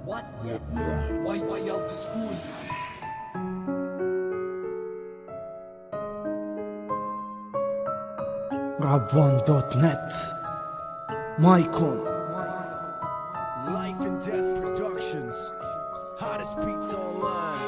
What? Why out the school? Rap1.net Maicon Life and Death Productions, hottest beats online.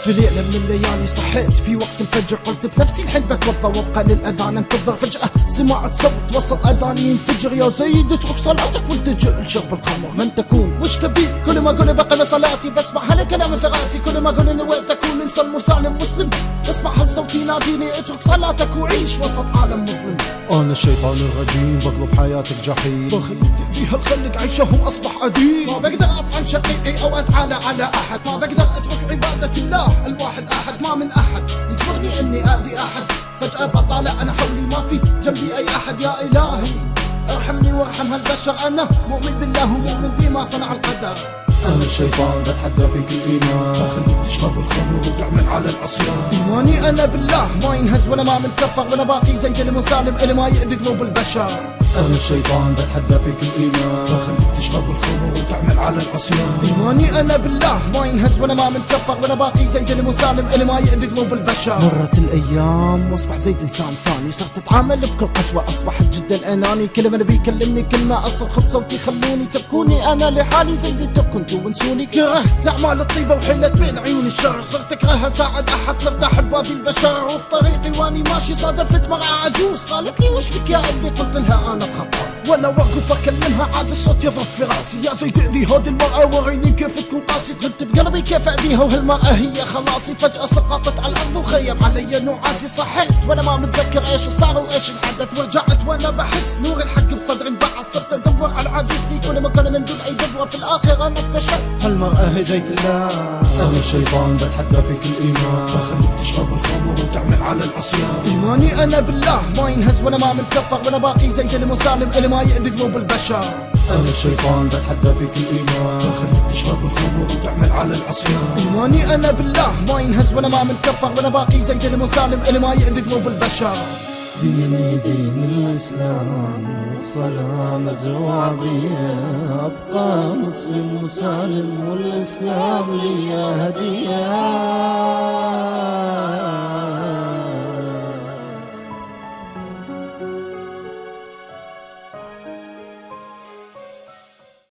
في ليلة من الليالي صحيت في وقت الفجر، قلت في نفسي الحين بتوضى وابقى للأذان انتظر. فجأة سمعت صوت وسط أذاني ينفجر: يا زيد اترك صلاتك والتجئ لشرب الخمر. من تكون؟ وش تبي؟ كل ما أقول بقى صلاتي بسمع هالكلام في راسي. كل ما أقول نويت أكون إنسان مسالم مسلم، اسمع هل صوتي يناديني اترك صلاتك وعيش وسط عالم مظلم. أنا الشيطان الرجيم بقلب حياتك جحيم، بخليك تأذي هالخلق عيشهم أصبح أديم. ما بقدر أطعن شقيقي أو أتعالى على أحد، ما بقدر أترك عبادة الله الواحد أحد. ما من أحد يجبرني إني أذي أحد. فجأة بطالع أنا حولي ما في جنبي أي أحد. يا إلهي ارحمني وارحم هالبشر، أنا مؤمن بالله ومؤمن بما صنع القدر. أنا الشيطان بتحدى فيك الإيمان، بخليك تشرب الخمر وتعمل على العصيان. إيماني أنا بالله ما ينهز ولا ما منكفر، وأنا باقي زي المسالم اللي ما يأذي قلوب البشر. أنا الشيطان بتحدى فيك الإيمان، بخليك تشرب الخمر وتعمل على العصيان. إيماني أنا بالله ما ينهز ولا ما منكفر، وأنا باقي زي المسالم اللي ما يأذي قلوب البشر. مرت الأيام وأصبح زي إنسان ثاني، صرت أتعامل بكل قسوة، أصبحت جدا أناني. كل من بيكلمني كلمة أصرخ بصوتي: خلوني تركوني أنا لحالي زي كنتوا ونسوني. كرهت أعمال الطيبة وحلت بين عيون الشر، صرت أكره أساعد أحد، صرت أحب هذه البشر. وفي طريقي واني ماشي صادفت مرأة عجوز، قالت لي: وش فيك يا ابني؟ قلت لها: أنا بخطر. وأنا واقف أكلمها عاد الصوت يضرب في راسي: يا زيد اذي هذه المرأة وريني كيف تكون قاسي. قلت بقلبي كيف أذيها وهالمرأة هي خلاصي. فجأة سقطت على الأرض وخيم علي نعاسي. صحيت وأنا ما متذكر إيش صار وإيش الحدث، ورجعت وأنا بحس نور الحق بصدري انبعث. صرت أدور على العجوز في كل مكان من دون أي دبرة، في الآخر أنا اكتشفت هالمرأة هديت الله. أنا الشيطان بتحدى فيك الإيمان، بخليك تشرب الخمر وتعمل على العصيان. إيماني أنا بالله ما ينهز وأنا ما منكفر، وأنا باقي زي المسالم اللي ما يأذي قلوب البشر. أنا الشيطان بتحدى فيك الإيمان، بخليك تشرب الخمر وتعمل على العصيان. إيماني أنا بالله ما ينهز وأنا ما منكفر، وأنا باقي زي المسالم اللي ما يأذي قلوب البشر. ديني دين الإسلام والصلاة مزروعة بي، أبقى مسلم مسالم والإسلام لي هدية.